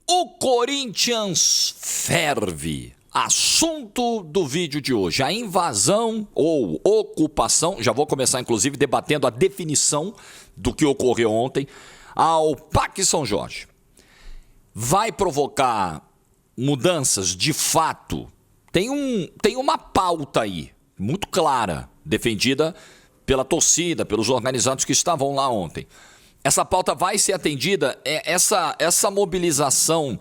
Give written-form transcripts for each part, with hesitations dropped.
O Corinthians ferve. Assunto do vídeo de hoje, a invasão ou ocupação, já vou começar inclusive debatendo a definição do que ocorreu ontem ao Parque São Jorge. Vai provocar mudanças de fato? Tem uma pauta aí, muito clara, defendida pela torcida, pelos organizados que estavam lá ontem. Essa pauta vai ser atendida, essa mobilização,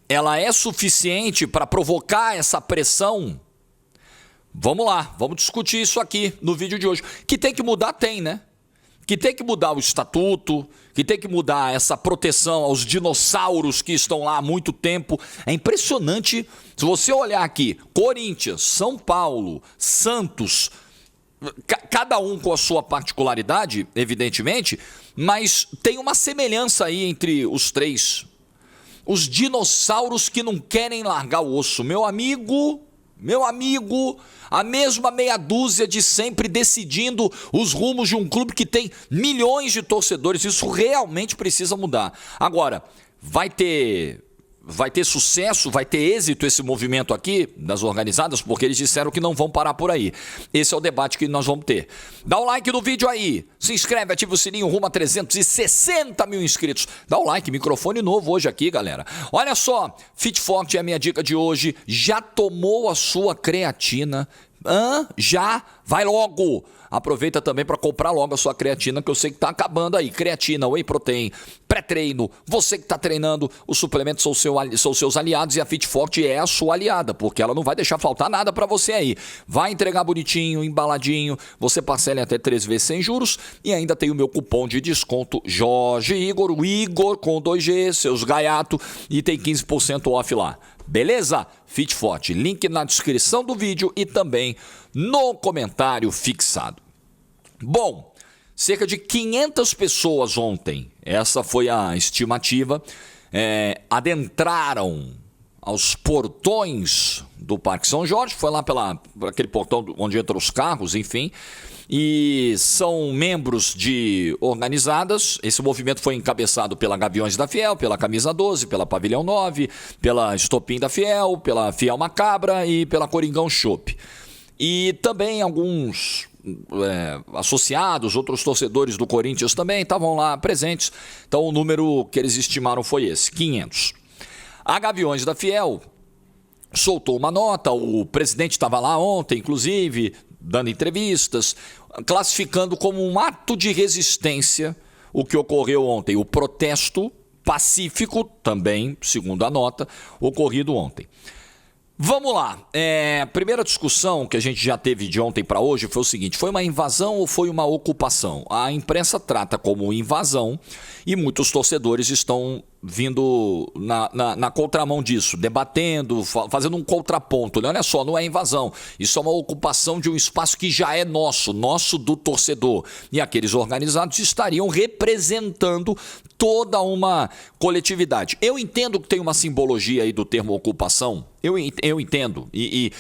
ela é suficiente para provocar essa pressão? Vamos lá, vamos discutir isso aqui no vídeo de hoje. Que tem que mudar, tem, né? Que tem que mudar o estatuto, que tem que mudar essa proteção aos dinossauros que estão lá há muito tempo. É impressionante, se você olhar aqui, Corinthians, São Paulo, Santos, cada um com a sua particularidade, evidentemente, mas tem uma semelhança aí entre os três. Os dinossauros que não querem largar o osso. Meu amigo, a mesma meia dúzia de sempre decidindo os rumos de um clube que tem milhões de torcedores. Isso realmente precisa mudar. Agora, vai ter sucesso, vai ter êxito esse movimento aqui das organizadas, porque eles disseram que não vão parar por aí. Esse é o debate que nós vamos ter. Dá o like no vídeo aí, se inscreve, ativa o sininho, rumo a 360 mil inscritos. Dá o like, microfone novo hoje aqui, galera. Olha só, Fit Forte é a minha dica de hoje. Já tomou a sua creatina? Já? Vai logo! Aproveita também para comprar logo a sua creatina, que eu sei que está acabando aí. Creatina, whey protein, pré-treino. Você que está treinando, os suplementos são seus aliados e a Fit Forte é a sua aliada, porque ela não vai deixar faltar nada para você aí. Vai entregar bonitinho, embaladinho, você parcela até 3 vezes sem juros e ainda tem o meu cupom de desconto Jorge Igor, o Igor com 2G, seus gaiato, e tem 15% off lá. Beleza? Fit Forte, link na descrição do vídeo e também no comentário fixado. Bom, cerca de 500 pessoas ontem, essa foi a estimativa, adentraram aos portões do Parque São Jorge, foi lá por aquele portão onde entram os carros, enfim, e são membros de organizadas. Esse movimento foi encabeçado pela Gaviões da Fiel, pela Camisa 12, pela Pavilhão 9, pela Estopim da Fiel, pela Fiel Macabra e pela Coringão Chopp. E também alguns associados, outros torcedores do Corinthians também estavam lá presentes. Então o número que eles estimaram foi esse, 500. A Gaviões da Fiel soltou uma nota, o presidente estava lá ontem, inclusive, dando entrevistas, classificando como um ato de resistência o que ocorreu ontem, o protesto pacífico, também, segundo a nota, ocorrido ontem. Vamos lá, a primeira discussão que a gente já teve de ontem para hoje foi o seguinte: foi uma invasão ou foi uma ocupação? A imprensa trata como invasão e muitos torcedores estão vindo na contramão disso, debatendo, fazendo um contraponto. Olha só, não é invasão, isso é uma ocupação de um espaço que já é nosso do torcedor. E aqueles organizados estariam representando toda uma coletividade. Eu entendo que tem uma simbologia aí do termo ocupação, eu entendo, e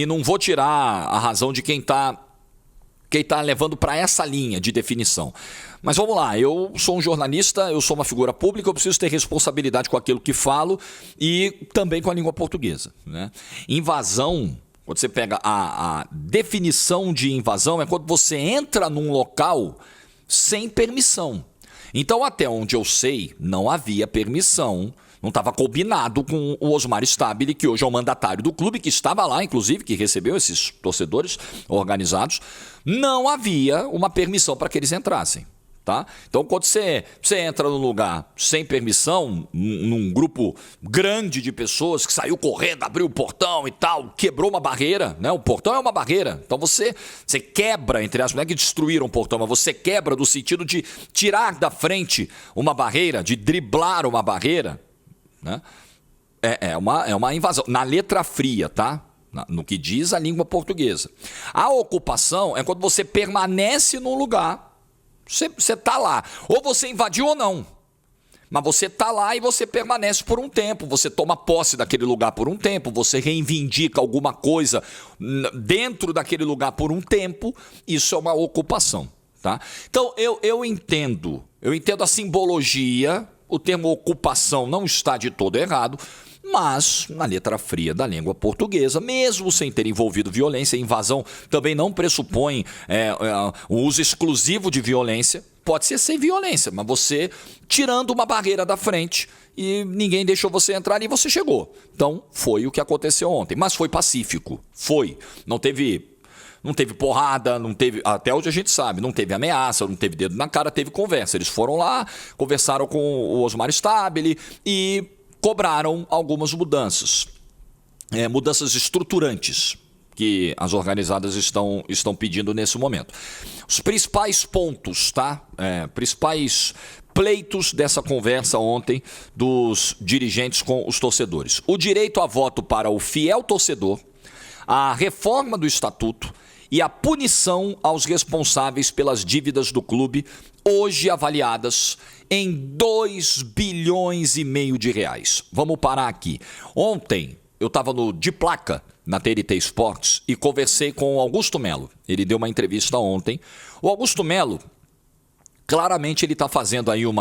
não vou tirar a razão de quem está levando para essa linha de definição. Mas vamos lá, eu sou um jornalista, eu sou uma figura pública, eu preciso ter responsabilidade com aquilo que falo e também com a língua portuguesa, né? Invasão, quando você pega a definição de invasão, é quando você entra num local sem permissão. Então, até onde eu sei, não havia permissão. Não estava combinado com o Osmar Stabile, que hoje é o mandatário do clube, que estava lá, inclusive, que recebeu esses torcedores organizados. Não havia uma permissão para que eles entrassem. Tá? Então, quando você entra num lugar sem permissão, num grupo grande de pessoas que saiu correndo, abriu o portão e tal, quebrou uma barreira, né? O portão é uma barreira. Então, você quebra, entre aspas, não é que destruíram o portão, mas você quebra no sentido de tirar da frente uma barreira, de driblar uma barreira, né? É uma invasão. Na letra fria, tá? No que diz a língua portuguesa. A ocupação é quando você permanece num lugar. Você está lá. Ou você invadiu ou não. Mas você está lá e você permanece por um tempo. Você toma posse daquele lugar por um tempo. Você reivindica alguma coisa dentro daquele lugar por um tempo. Isso é uma ocupação. Tá? Então, eu entendo a simbologia o termo ocupação não está de todo errado, mas na letra fria da língua portuguesa, mesmo sem ter envolvido violência, invasão também não pressupõe o uso exclusivo de violência. Pode ser sem violência, mas você tirando uma barreira da frente e ninguém deixou você entrar e você chegou. Então, foi o que aconteceu ontem. Mas foi pacífico. Foi. Não teve porrada, não teve, até onde a gente sabe, não teve ameaça, não teve dedo na cara, teve conversa. Eles foram lá, conversaram com o Osmar Stabile e cobraram algumas mudanças. Mudanças estruturantes que as organizadas estão pedindo nesse momento. Os principais pontos, tá? Principais pleitos dessa conversa ontem dos dirigentes com os torcedores. O direito a voto para o fiel torcedor, a reforma do estatuto e a punição aos responsáveis pelas dívidas do clube, hoje avaliadas em 2 bilhões e meio de reais. Vamos parar aqui. Ontem eu estava no De Placa, na TNT Esportes, e conversei com o Augusto Melo. Ele deu uma entrevista ontem. O Augusto Melo, claramente ele está fazendo aí eu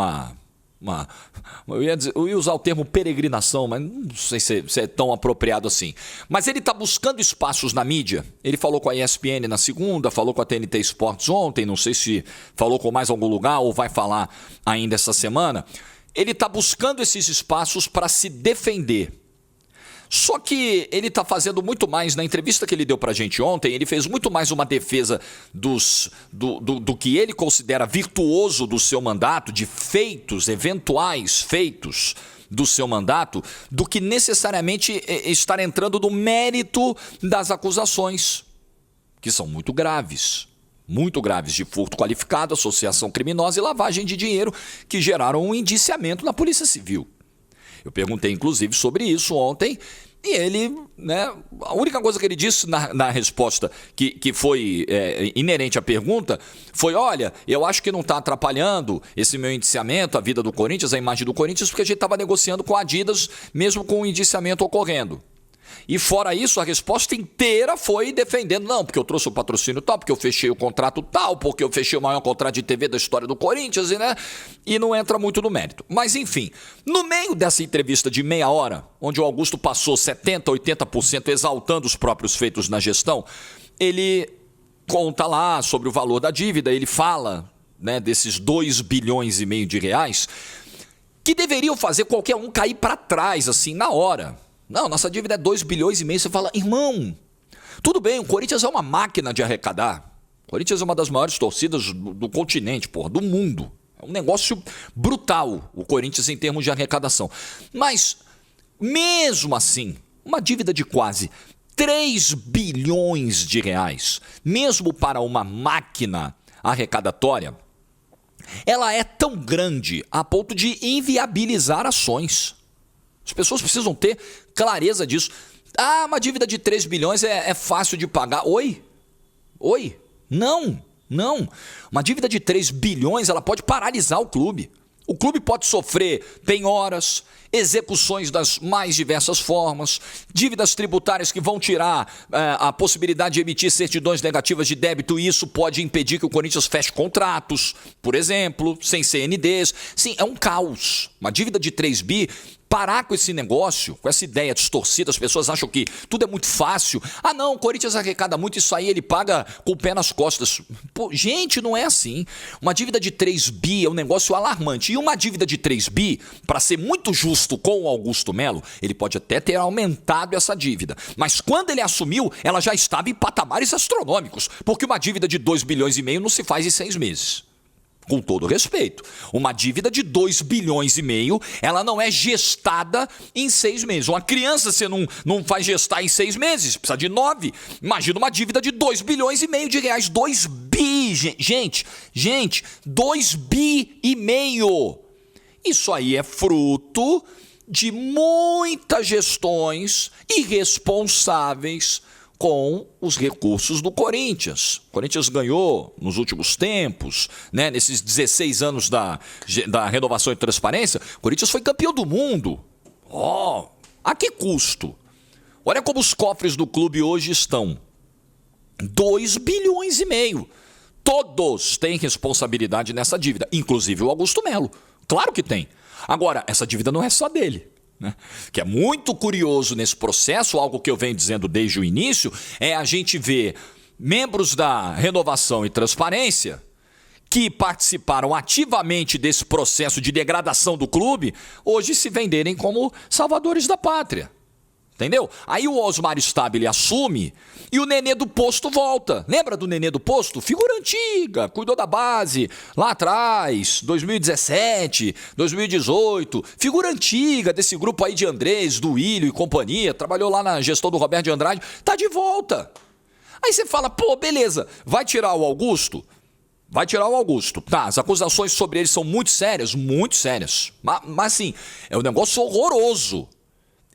ia usar o termo peregrinação, mas não sei se é tão apropriado assim. Mas ele está buscando espaços na mídia. Ele falou com a ESPN na segunda, falou com a TNT Esportes ontem, não sei se falou com mais algum lugar ou vai falar ainda essa semana. Ele está buscando esses espaços para se defender. Só que ele está fazendo muito mais, na entrevista que ele deu para a gente ontem, ele fez muito mais uma defesa do que ele considera virtuoso do seu mandato, de feitos, eventuais feitos do seu mandato, do que necessariamente estar entrando no mérito das acusações, que são muito graves, de furto qualificado, associação criminosa e lavagem de dinheiro, que geraram um indiciamento na Polícia Civil. Eu perguntei, inclusive, sobre isso ontem e ele, a única coisa que ele disse na resposta que foi inerente à pergunta foi: olha, eu acho que não está atrapalhando esse meu indiciamento, a vida do Corinthians, a imagem do Corinthians, porque a gente estava negociando com a Adidas, mesmo com o indiciamento ocorrendo. E fora isso, a resposta inteira foi defendendo, não, porque eu trouxe o patrocínio tal, porque eu fechei o contrato tal, porque eu fechei o maior contrato de TV da história do Corinthians, e não entra muito no mérito. Mas enfim, no meio dessa entrevista de meia hora, onde o Augusto passou 70%, 80% exaltando os próprios feitos na gestão, ele conta lá sobre o valor da dívida, ele fala desses 2 bilhões e meio de reais, que deveriam fazer qualquer um cair para trás, assim, na hora. Não, nossa dívida é 2 bilhões e meio. Você fala, irmão, tudo bem, o Corinthians é uma máquina de arrecadar. O Corinthians é uma das maiores torcidas do continente, do mundo. É um negócio brutal, o Corinthians, em termos de arrecadação. Mas, mesmo assim, uma dívida de quase 3 bilhões de reais, mesmo para uma máquina arrecadatória, ela é tão grande a ponto de inviabilizar ações. As pessoas precisam ter clareza disso. Ah, uma dívida de 3 bilhões é fácil de pagar. Oi? Não. Uma dívida de 3 bilhões, ela pode paralisar o clube. O clube pode sofrer penhoras, execuções das mais diversas formas, dívidas tributárias que vão tirar a possibilidade de emitir certidões negativas de débito, e isso pode impedir que o Corinthians feche contratos, por exemplo, sem CNDs. Sim, é um caos. Uma dívida de 3 bi... Parar com esse negócio, com essa ideia distorcida, as pessoas acham que tudo é muito fácil. Ah não, o Corinthians arrecada muito, isso aí ele paga com o pé nas costas. Pô, gente, não é assim. Uma dívida de 3 bi é um negócio alarmante. E uma dívida de 3 bi, para ser muito justo com o Augusto Melo, ele pode até ter aumentado essa dívida. Mas quando ele assumiu, ela já estava em patamares astronômicos. Porque uma dívida de 2 bilhões e meio não se faz em 6 meses. Com todo respeito, uma dívida de 2 bilhões e meio, ela não é gestada em 6 meses. Uma criança você não faz gestar em 6 meses, precisa de 9. Imagina uma dívida de 2 bilhões e meio de reais. 2 bi, gente, 2 bi e meio. Isso aí é fruto de muitas gestões irresponsáveis com os recursos do Corinthians. O Corinthians ganhou nos últimos tempos, nesses 16 anos da renovação e transparência, o Corinthians foi campeão do mundo. A que custo? Olha como os cofres do clube hoje estão. 2 bilhões e meio. Todos têm responsabilidade nessa dívida, inclusive o Augusto Melo. Claro que tem. Agora, essa dívida não é só dele, né? Que é muito curioso nesse processo, algo que eu venho dizendo desde o início, é a gente ver membros da Renovação e Transparência que participaram ativamente desse processo de degradação do clube, hoje se venderem como salvadores da pátria. Entendeu? Aí o Osmar Stabile assume e o Nenê do Posto volta. Lembra do Nenê do Posto? Figura antiga, cuidou da base lá atrás, 2017, 2018. Figura antiga desse grupo aí de Andrés, do Ilho e companhia. Trabalhou lá na gestão do Roberto de Andrade. Tá de volta. Aí você fala, pô, beleza, vai tirar o Augusto? Vai tirar o Augusto. Tá, as acusações sobre ele são muito sérias, muito sérias. Mas assim, é um negócio horroroso.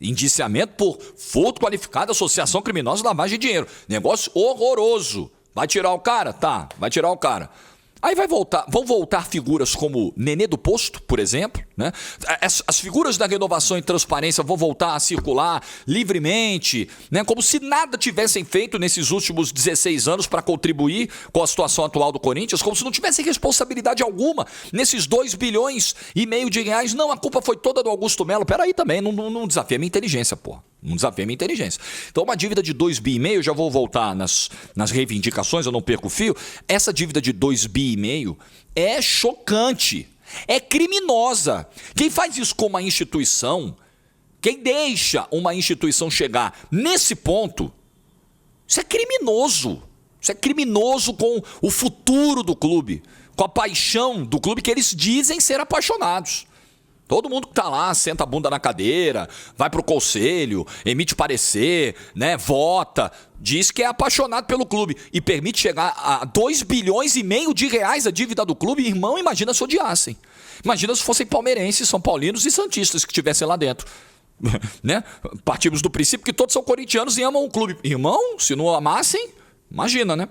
Indiciamento por furto qualificado, associação criminosa e lavagem de dinheiro. Negócio horroroso. Vai tirar o cara? Tá, vai tirar o cara. Aí vão voltar figuras como Nenê do Posto, por exemplo, né? As figuras da Renovação e Transparência vão voltar a circular livremente, né? Como se nada tivessem feito nesses últimos 16 anos para contribuir com a situação atual do Corinthians, como se não tivessem responsabilidade alguma nesses 2,5 bilhões de reais. Não, a culpa foi toda do Augusto Melo. Peraí também, não desafia a minha inteligência, pô. Não desafia a minha inteligência. Então, uma dívida de 2,5 bi, já vou voltar nas reivindicações, eu não perco o fio. Essa dívida de 2,5 bi é chocante, é criminosa. Quem faz isso com uma instituição, quem deixa uma instituição chegar nesse ponto, isso é criminoso. Isso é criminoso com o futuro do clube, com a paixão do clube que eles dizem ser apaixonados. Todo mundo que tá lá, senta a bunda na cadeira, vai pro conselho, emite parecer, né, vota, diz que é apaixonado pelo clube e permite chegar a 2,5 bilhões de reais a dívida do clube. Irmão, imagina se odiassem. Imagina se fossem palmeirenses, são paulinos e santistas que estivessem lá dentro. Né? Partimos do princípio que todos são corintianos e amam o clube. Irmão, se não amassem, imagina, né?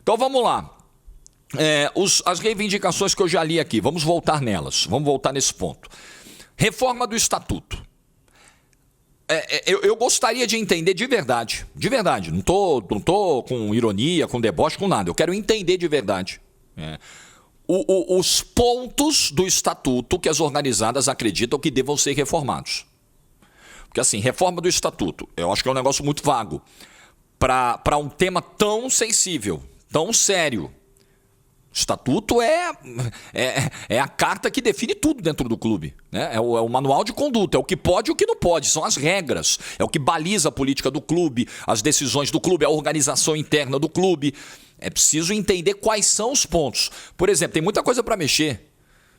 Então vamos lá. As reivindicações que eu já li aqui, vamos voltar nelas, vamos voltar nesse ponto. Reforma do Estatuto. Eu gostaria de entender de verdade, não tô com ironia, com deboche, com nada, eu quero entender de verdade os pontos do Estatuto que as organizadas acreditam que devam ser reformados. Porque assim, reforma do Estatuto, eu acho que é um negócio muito vago para um tema tão sensível, tão sério. Estatuto é a carta que define tudo dentro do clube, né? É o manual de conduta, é o que pode e o que não pode, são as regras, é o que baliza a política do clube, as decisões do clube, a organização interna do clube. É preciso entender quais são os pontos. Por exemplo, tem muita coisa para mexer.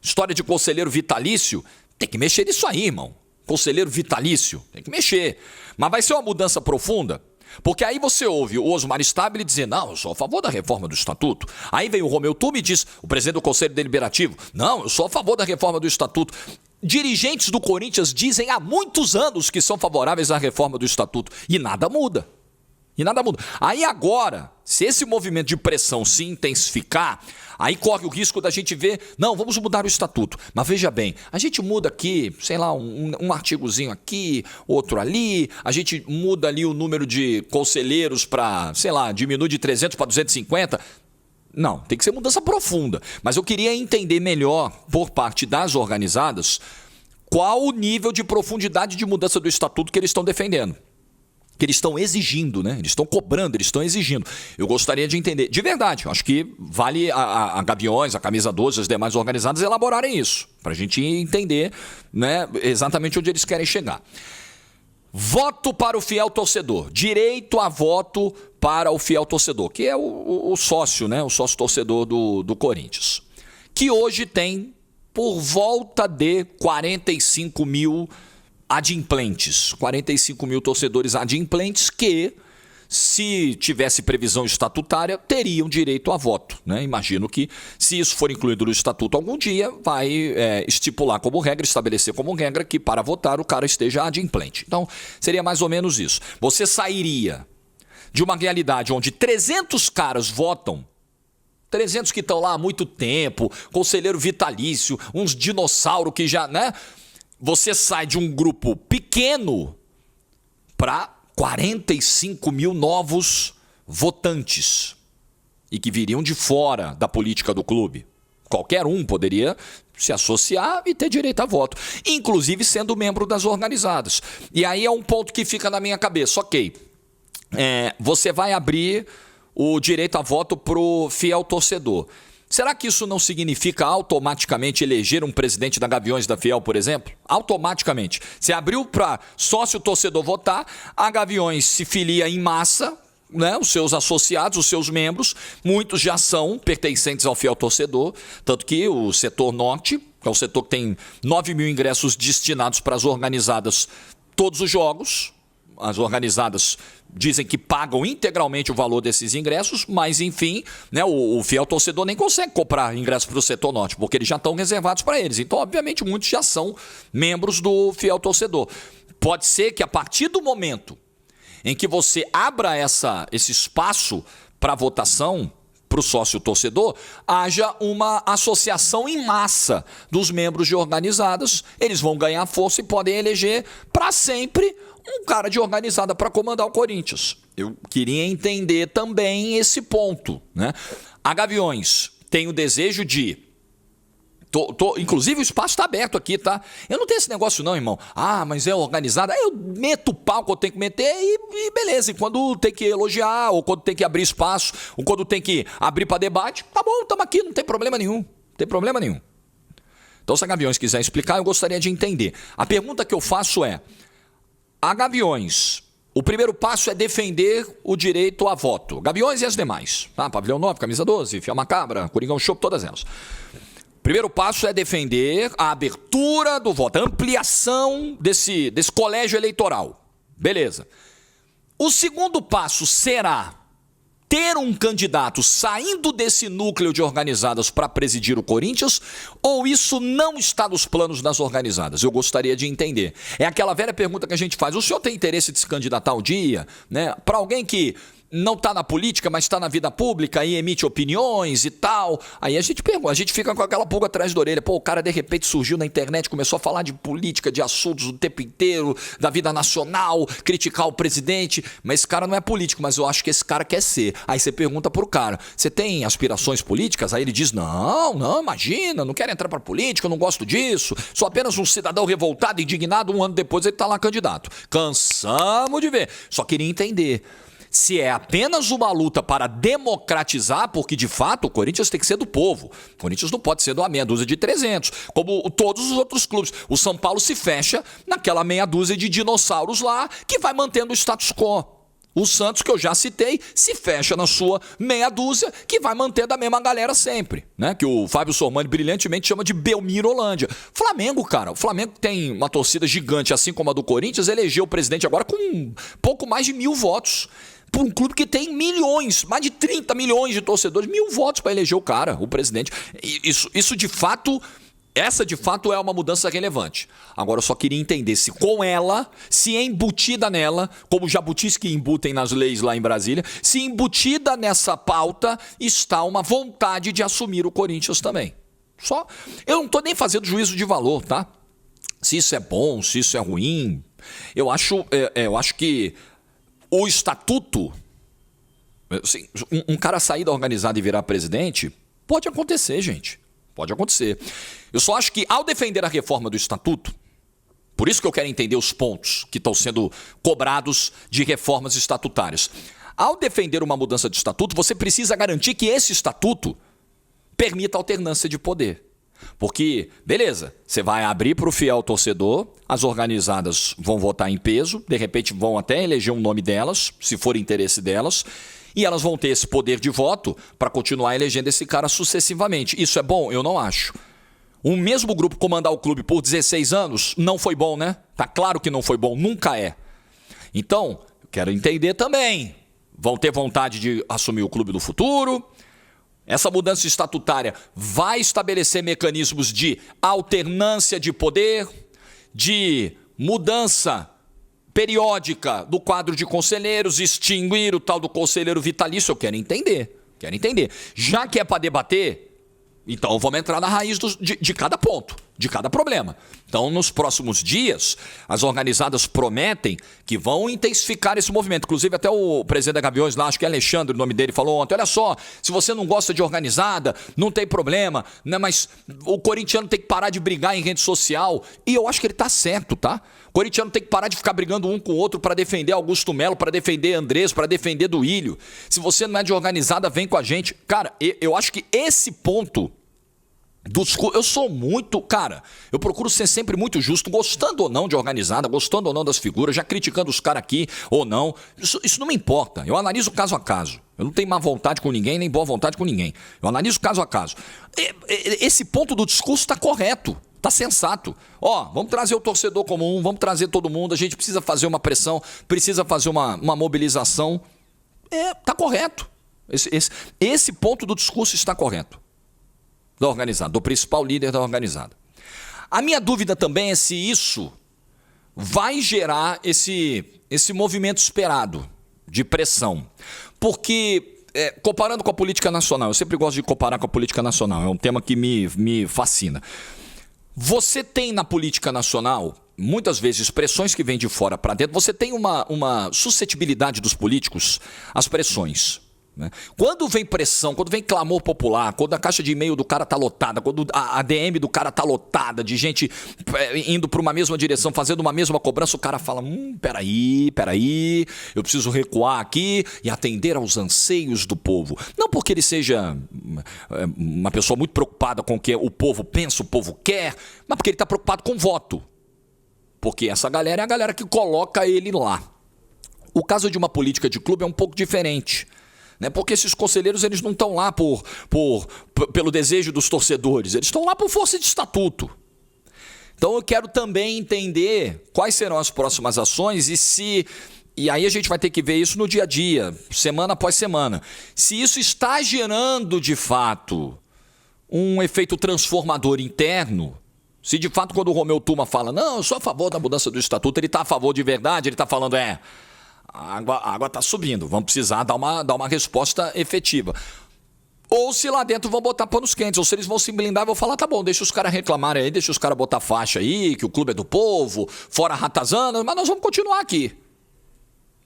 História de conselheiro vitalício, tem que mexer nisso aí, irmão. Conselheiro vitalício, tem que mexer. Mas vai ser uma mudança profunda? Porque aí você ouve o Osmar Stabile dizer, não, eu sou a favor da reforma do Estatuto. Aí vem o Romeu Tumi e diz, o presidente do Conselho Deliberativo, não, eu sou a favor da reforma do Estatuto. Dirigentes do Corinthians dizem há muitos anos que são favoráveis à reforma do Estatuto. E nada muda. Aí agora, se esse movimento de pressão se intensificar, aí corre o risco da gente ver, não, vamos mudar o Estatuto. Mas veja bem, a gente muda aqui, sei lá, um artigozinho aqui, outro ali, a gente muda ali o número de conselheiros para, sei lá, diminui de 300 para 250. Não, tem que ser mudança profunda. Mas eu queria entender melhor, por parte das organizadas, qual o nível de profundidade de mudança do Estatuto que eles estão defendendo. Que eles estão exigindo, né? Eles estão cobrando, eles estão exigindo. Eu gostaria de entender, de verdade, acho que vale a Gaviões, a Camisa 12, as demais organizadas elaborarem isso, para a gente entender, né, exatamente onde eles querem chegar. Voto para o fiel torcedor, direito a voto para o fiel torcedor, que é o sócio, né? O sócio torcedor do Corinthians, que hoje tem por volta de 45 mil adimplentes, 45 mil torcedores adimplentes que, se tivesse previsão estatutária, teriam direito a voto, né? Imagino que, se isso for incluído no estatuto algum dia, vai estipular como regra, estabelecer como regra que para votar o cara esteja adimplente. Então, seria mais ou menos isso. Você sairia de uma realidade onde 300 caras votam, 300 que estão lá há muito tempo, conselheiro vitalício, uns dinossauros que já, né? Você sai de um grupo pequeno para 45 mil novos votantes e que viriam de fora da política do clube. Qualquer um poderia se associar e ter direito a voto, inclusive sendo membro das organizadas. E aí é um ponto que fica na minha cabeça. Ok, você vai abrir o direito a voto para o fiel torcedor. Será que isso não significa automaticamente eleger um presidente da Gaviões da Fiel, por exemplo? Automaticamente. Você abriu para sócio torcedor votar, a Gaviões se filia em massa, né? Os seus associados, os seus membros, muitos já são pertencentes ao fiel torcedor, tanto que o setor norte, que é o setor que tem 9 mil ingressos destinados para as organizadas todos os jogos. As organizadas dizem que pagam integralmente o valor desses ingressos, mas enfim, né, o fiel torcedor nem consegue comprar ingressos para o setor norte, porque eles já estão reservados para eles. Então, obviamente, muitos já são membros do fiel torcedor. Pode ser que a partir do momento em que você abra esse espaço para votação para o sócio torcedor, haja uma associação em massa dos membros de organizadas, eles vão ganhar força e podem eleger para sempre um cara de organizada para comandar o Corinthians. Eu queria entender também esse ponto, né? A Gaviões tem o desejo de... inclusive o espaço está aberto aqui, tá? Eu não tenho esse negócio não, irmão. Ah, mas é organizada. Eu meto o pau que eu tenho que meter e beleza. E quando tem que elogiar, ou quando tem que abrir espaço, ou quando tem que abrir para debate, tá bom, estamos aqui, não tem problema nenhum. Não tem problema nenhum. Então, se a Gaviões quiser explicar, eu gostaria de entender. A pergunta que eu faço é: a Gaviões, o primeiro passo é defender o direito a voto. Gaviões e as demais. Tá? Pavilhão 9, Camisa 12, Fiel Macabra, Coringão Show, todas elas. Primeiro passo é defender a abertura do voto, a ampliação desse colégio eleitoral. Beleza. O segundo passo será ter um candidato saindo desse núcleo de organizadas para presidir o Corinthians, ou isso não está nos planos das organizadas? Eu gostaria de entender. É aquela velha pergunta que a gente faz: o senhor tem interesse de se candidatar um dia, né? Para alguém que não está na política, mas está na vida pública e emite opiniões e tal. Aí a gente pergunta, a gente fica com aquela pulga atrás da orelha. Pô, o cara de repente surgiu na internet, começou a falar de política, de assuntos o tempo inteiro, da vida nacional, criticar o presidente. Mas esse cara não é político, mas eu acho que esse cara quer ser. Aí você pergunta pro cara: você tem aspirações políticas? Aí ele diz: não, imagina, não quero entrar pra política, eu não gosto disso, sou apenas um cidadão revoltado, indignado. Um ano depois ele tá lá candidato. Cansamos de ver. Só queria entender se é apenas uma luta para democratizar, porque de fato o Corinthians tem que ser do povo. O Corinthians não pode ser de uma meia dúzia de 300, como todos os outros clubes. O São Paulo se fecha naquela meia dúzia de dinossauros lá, que vai mantendo o status quo. O Santos, que eu já citei, se fecha na sua meia dúzia, que vai mantendo a mesma galera sempre, né? Que o Fábio Sormani brilhantemente chama de Belmirolândia. Flamengo, cara, o Flamengo tem uma torcida gigante, assim como a do Corinthians, elegeu o presidente agora com pouco mais de 1.000 votos. Por um clube que tem milhões, mais de 30 milhões de torcedores, 1.000 votos para eleger o cara, o presidente. Isso de fato, essa de fato é uma mudança relevante. Agora eu só queria entender se com ela, se embutida nela, como jabutis que embutem nas leis lá em Brasília, se embutida nessa pauta está uma vontade de assumir o Corinthians também. Só, eu não estou nem fazendo juízo de valor, tá? Se isso é bom, se isso é ruim, eu acho que o estatuto, assim, um cara sair da organizada e virar presidente, pode acontecer, gente. Pode acontecer. Eu só acho que ao defender a reforma do estatuto, por isso que eu quero entender os pontos que estão sendo cobrados de reformas estatutárias. Ao defender uma mudança de estatuto, você precisa garantir que esse estatuto permita alternância de poder. Porque, beleza, você vai abrir para o fiel torcedor, as organizadas vão votar em peso, de repente vão até eleger um nome delas, se for interesse delas, e elas vão ter esse poder de voto para continuar elegendo esse cara sucessivamente. Isso é bom? Eu não acho. O mesmo grupo comandar o clube por 16 anos não foi bom, né? Tá claro que não foi bom, nunca é. Então, eu quero entender também. Vão ter vontade de assumir o clube do futuro? Essa mudança estatutária vai estabelecer mecanismos de alternância de poder, de mudança periódica do quadro de conselheiros, extinguir o tal do conselheiro vitalício. Eu quero entender. Já que é para debater, então vamos entrar na raiz de cada ponto. de cada problema. Então, nos próximos dias, as organizadas prometem que vão intensificar esse movimento. Inclusive, até o presidente da Gaviões lá, acho que é Alexandre, o nome dele, falou ontem, olha só, se você não gosta de organizada, não tem problema, né? Mas o corintiano tem que parar de brigar em rede social. E eu acho que ele tá certo, tá? O corintiano tem que parar de ficar brigando um com o outro para defender Augusto Melo, para defender Andrés, para defender Duílio. Se você não é de organizada, vem com a gente. Cara, eu acho que esse ponto... Eu sou muito, cara, eu procuro ser sempre muito justo, gostando ou não de organizada, gostando ou não das figuras, já criticando os caras aqui ou não, isso não me importa, eu analiso caso a caso, eu não tenho má vontade com ninguém, nem boa vontade com ninguém, eu analiso caso a caso. Esse ponto do discurso está correto, está sensato, vamos trazer o torcedor comum, vamos trazer todo mundo, a gente precisa fazer uma pressão, precisa fazer uma mobilização, está correto, esse ponto do discurso está correto. Da organizada, do principal líder da organizada. A minha dúvida também é se isso vai gerar esse movimento esperado de pressão. Porque, comparando com a política nacional, eu sempre gosto de comparar com a política nacional, é um tema que me fascina. Você tem na política nacional, muitas vezes, pressões que vêm de fora para dentro, você tem uma suscetibilidade dos políticos às pressões. Quando vem pressão, quando vem clamor popular, quando a caixa de e-mail do cara tá lotada, quando a DM do cara tá lotada de gente indo para uma mesma direção, fazendo uma mesma cobrança, o cara fala, peraí, eu preciso recuar aqui e atender aos anseios do povo. Não porque ele seja uma pessoa muito preocupada com o que o povo pensa, o povo quer, mas porque ele está preocupado com o voto. Porque essa galera é a galera que coloca ele lá. O caso de uma política de clube é um pouco diferente. Porque esses conselheiros eles não estão lá pelo desejo dos torcedores, eles estão lá por força de estatuto. Então eu quero também entender quais serão as próximas ações e aí a gente vai ter que ver isso no dia a dia, semana após semana. Se isso está gerando de fato um efeito transformador interno, se de fato quando o Romeu Tuma fala, não, eu sou a favor da mudança do estatuto, ele está a favor de verdade, ele está falando, a água está subindo, vamos precisar dar uma resposta efetiva. Ou se lá dentro vão botar panos quentes, ou se eles vão se blindar e vão falar, tá bom, deixa os caras reclamarem aí, deixa os caras botar faixa aí, que o clube é do povo, fora ratazana, mas nós vamos continuar aqui.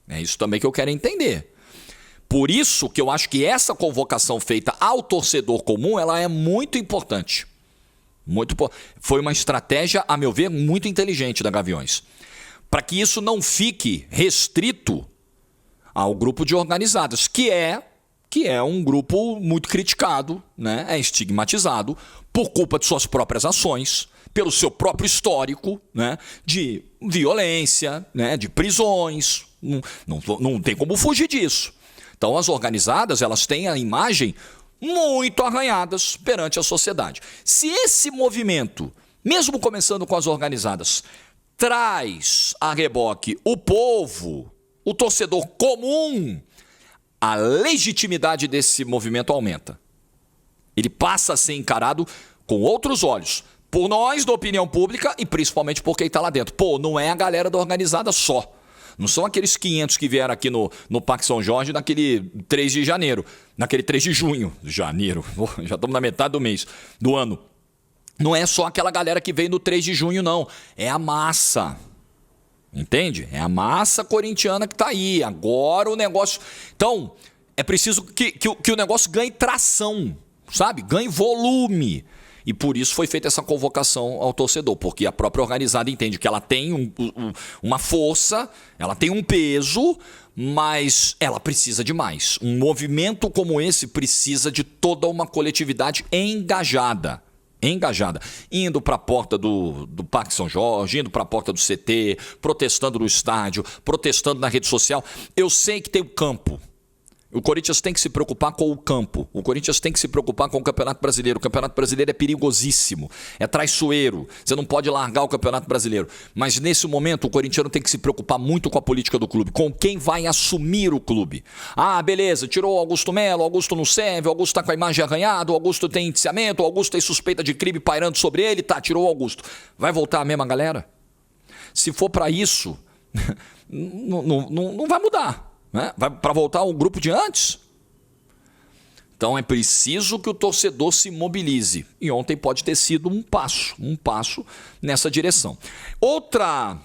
É isso também que eu quero entender. Por isso que eu acho que essa convocação feita ao torcedor comum, ela é muito importante. Foi uma estratégia, a meu ver, muito inteligente da Gaviões. Para que isso não fique restrito ao grupo de organizadas, que é um grupo muito criticado, né? É estigmatizado por culpa de suas próprias ações, pelo seu próprio histórico, né? De violência, né? De prisões, não tem como fugir disso. Então as organizadas elas têm a imagem muito arranhadas perante a sociedade. Se esse movimento, mesmo começando com as organizadas, traz a reboque o povo, o torcedor comum, a legitimidade desse movimento aumenta. Ele passa a ser encarado com outros olhos, por nós da opinião pública e principalmente por quem está lá dentro. Não é a galera da organizada só. Não são aqueles 500 que vieram aqui no Parque São Jorge naquele 3 de janeiro, naquele 3 de junho. Janeiro, já estamos na metade do mês, do ano. Não é só aquela galera que veio no 3 de junho, não. É a massa. Entende? É a massa corintiana que está aí. Agora o negócio... Então, é preciso que o negócio ganhe tração, sabe? Ganhe volume. E por isso foi feita essa convocação ao torcedor. Porque a própria organizada entende que ela tem uma força, ela tem um peso, mas ela precisa de mais. Um movimento como esse precisa de toda uma coletividade engajada, indo para a porta do Parque São Jorge, indo para a porta do CT, protestando no estádio, protestando na rede social. Eu sei que tem o campo. O Corinthians tem que se preocupar com o campo. O Corinthians tem que se preocupar com o Campeonato Brasileiro. O Campeonato Brasileiro é perigosíssimo, é traiçoeiro. Você não pode largar o Campeonato Brasileiro. Mas nesse momento o corintiano tem que se preocupar muito com a política do clube, com quem vai assumir o clube. Beleza, tirou o Augusto Melo, o Augusto não serve, o Augusto está com a imagem arranhada, o Augusto tem indiciamento, o Augusto tem suspeita de crime pairando sobre ele, tirou o Augusto. Vai voltar a mesma galera? Se for para isso, não vai mudar. Né? Vai para voltar o grupo de antes? Então é preciso que o torcedor se mobilize. E ontem pode ter sido um passo nessa direção. Outra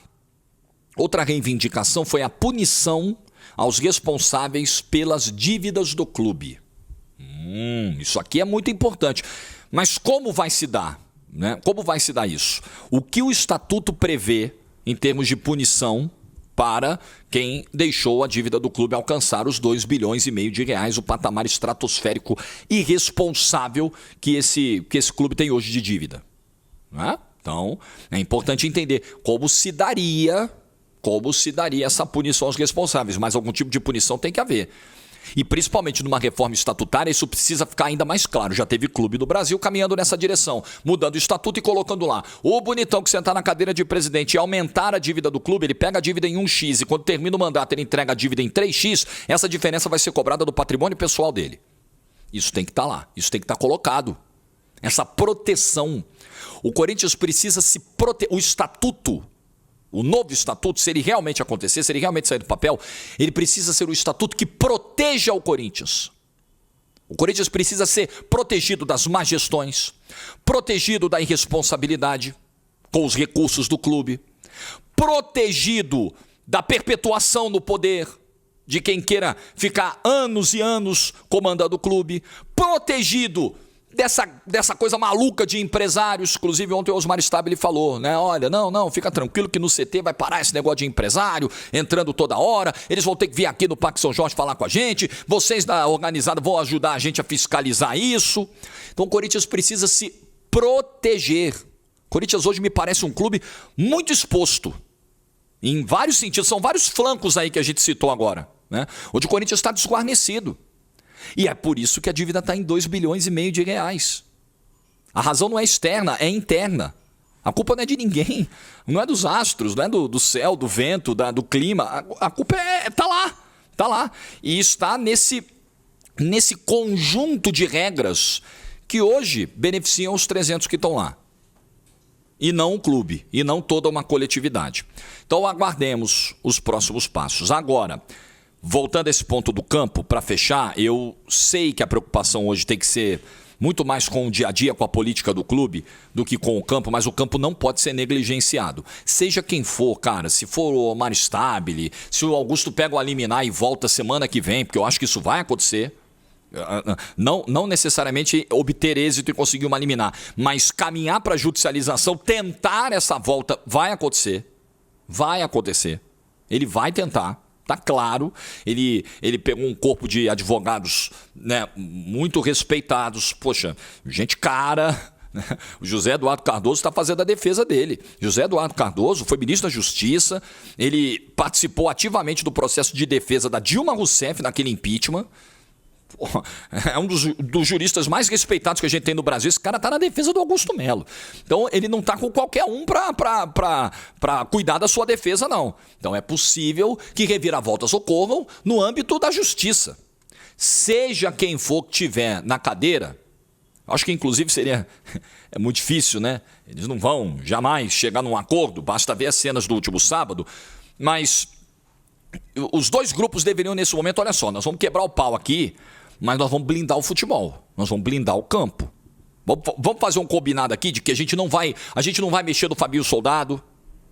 reivindicação foi a punição aos responsáveis pelas dívidas do clube. Isso aqui é muito importante. Mas como vai se dar? Né? Como vai se dar isso? O que o estatuto prevê em termos de punição para quem deixou a dívida do clube alcançar os 2,5 bilhões de reais, o patamar estratosférico irresponsável que esse clube tem hoje de dívida. Né? Então, é importante entender como se daria essa punição aos responsáveis, mas algum tipo de punição tem que haver. E principalmente numa reforma estatutária, isso precisa ficar ainda mais claro. Já teve clube do Brasil caminhando nessa direção, mudando o estatuto e colocando lá. O bonitão que sentar na cadeira de presidente e aumentar a dívida do clube, ele pega a dívida em 1x e quando termina o mandato ele entrega a dívida em 3x, essa diferença vai ser cobrada do patrimônio pessoal dele. Isso tem que estar lá, isso tem que estar colocado. Essa proteção. O Corinthians precisa se proteger. O estatuto, o novo estatuto, se ele realmente acontecer, se ele realmente sair do papel, ele precisa ser o estatuto que proteja o Corinthians. O Corinthians precisa ser protegido das más gestões, protegido da irresponsabilidade com os recursos do clube, protegido da perpetuação no poder de quem queira ficar anos e anos comandando o clube, protegido dessa coisa maluca de empresários. Inclusive ontem o Osmar Stabile falou, né? Olha, não, fica tranquilo que no CT vai parar esse negócio de empresário entrando toda hora, eles vão ter que vir aqui no Parque São Jorge falar com a gente, vocês da organizada vão ajudar a gente a fiscalizar isso. Então o Corinthians precisa se proteger. O Corinthians hoje me parece um clube muito exposto, em vários sentidos, são vários flancos aí que a gente citou agora, né? Hoje o Corinthians está desguarnecido. E é por isso que a dívida está em 2,5 bilhões de reais. A razão não é externa, é interna. A culpa não é de ninguém, não é dos astros, não é do céu, do vento, do clima. A culpa tá lá. E está nesse conjunto de regras que hoje beneficiam os 300 que estão lá. E não o clube, e não toda uma coletividade. Então aguardemos os próximos passos. Agora, voltando a esse ponto do campo, para fechar, eu sei que a preocupação hoje tem que ser muito mais com o dia a dia, com a política do clube, do que com o campo, mas o campo não pode ser negligenciado. Seja quem for, cara, se for o Omar Stabile, se o Augusto pega o liminar e volta semana que vem, porque eu acho que isso vai acontecer, não necessariamente obter êxito e conseguir uma liminar, mas caminhar para a judicialização, tentar essa volta, vai acontecer, ele vai tentar. Tá claro, ele pegou um corpo de advogados, né, muito respeitados, poxa, gente cara, né? O José Eduardo Cardoso está fazendo a defesa dele. José Eduardo Cardoso foi ministro da Justiça, ele participou ativamente do processo de defesa da Dilma Rousseff naquele impeachment. É um dos juristas mais respeitados que a gente tem no Brasil. Esse cara tá na defesa do Augusto Melo. Então ele não tá com qualquer um para cuidar da sua defesa, não. Então é possível que reviravoltas ocorram no âmbito da justiça. Seja quem for que tiver na cadeira, acho que inclusive é muito difícil, né? Eles não vão jamais chegar num acordo, basta ver as cenas do último sábado, mas os dois grupos deveriam nesse momento, olha só, nós vamos quebrar o pau aqui, mas nós vamos blindar o futebol, nós vamos blindar o campo. Vamos fazer um combinado aqui de que a gente não vai mexer no Fabio Soldado,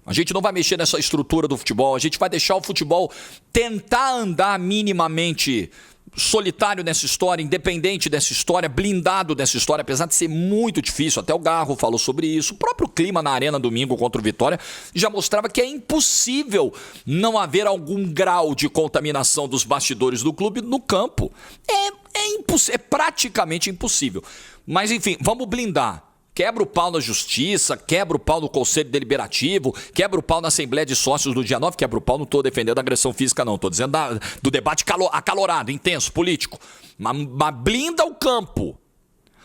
a gente não vai mexer nessa estrutura do futebol, a gente vai deixar o futebol tentar andar minimamente solitário nessa história, independente dessa história, blindado dessa história, apesar de ser muito difícil. Até o Garro falou sobre isso. O próprio clima na Arena domingo contra o Vitória já mostrava que é impossível não haver algum grau de contaminação dos bastidores do clube no campo. É praticamente impossível. Mas enfim, vamos blindar. Quebra o pau na justiça, quebra o pau no Conselho Deliberativo, quebra o pau na Assembleia de Sócios do dia 9, quebra o pau, não estou defendendo a agressão física não, estou dizendo do debate acalorado, intenso, político, mas blinda o campo.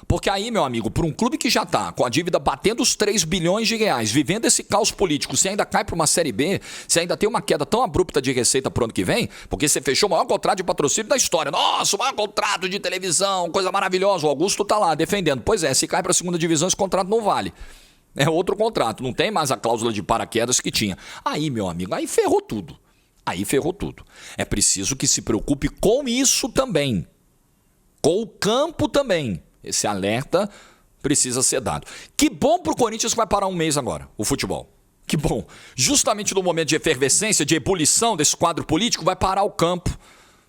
Porque aí, meu amigo, para um clube que já está com a dívida batendo os 3 bilhões de reais, vivendo esse caos político, se ainda cai para uma Série B, se ainda tem uma queda tão abrupta de receita para o ano que vem, porque você fechou o maior contrato de patrocínio da história. Nossa, o maior contrato de televisão, coisa maravilhosa. O Augusto está lá defendendo. Pois é, se cai para a segunda divisão, esse contrato não vale. É outro contrato, não tem mais a cláusula de paraquedas que tinha. Aí, meu amigo, aí ferrou tudo. É preciso que se preocupe com isso também. com o campo também. Esse alerta precisa ser dado. Que bom pro Corinthians que vai parar um mês agora, o futebol. Que bom. Justamente no momento de efervescência, de ebulição desse quadro político, vai parar o campo,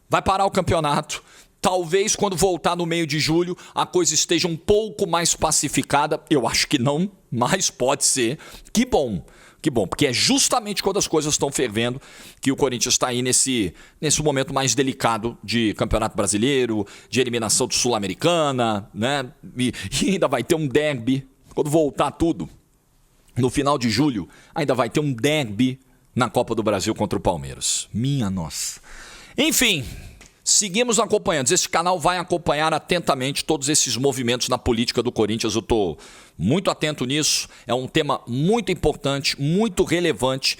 vai parar o campeonato. Talvez quando voltar no meio de julho a coisa esteja um pouco mais pacificada. Eu acho que não, mas pode ser. Que bom, porque é justamente quando as coisas estão fervendo que o Corinthians está aí nesse momento mais delicado de Campeonato Brasileiro, de eliminação do Sul-Americana, né? E ainda vai ter um derby quando voltar tudo. No final de julho, ainda vai ter um derby na Copa do Brasil contra o Palmeiras. Minha nossa. Enfim, seguimos acompanhando. Esse canal vai acompanhar atentamente todos esses movimentos na política do Corinthians. Eu estou muito atento nisso. É um tema muito importante, muito relevante.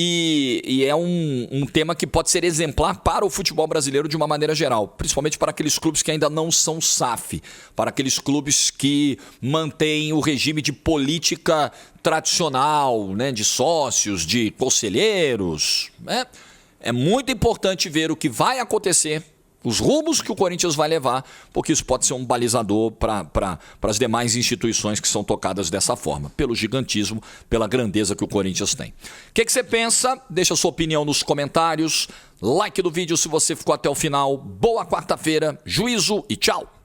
E é um tema que pode ser exemplar para o futebol brasileiro de uma maneira geral, principalmente para aqueles clubes que ainda não são SAF, para aqueles clubes que mantêm o regime de política tradicional, né, de sócios, de conselheiros. Né? É muito importante ver o que vai acontecer, os rumos que o Corinthians vai levar, porque isso pode ser um balizador para as demais instituições que são tocadas dessa forma, pelo gigantismo, pela grandeza que o Corinthians tem. O que você pensa? Deixa a sua opinião nos comentários. Like do vídeo se você ficou até o final. Boa quarta-feira, juízo e tchau!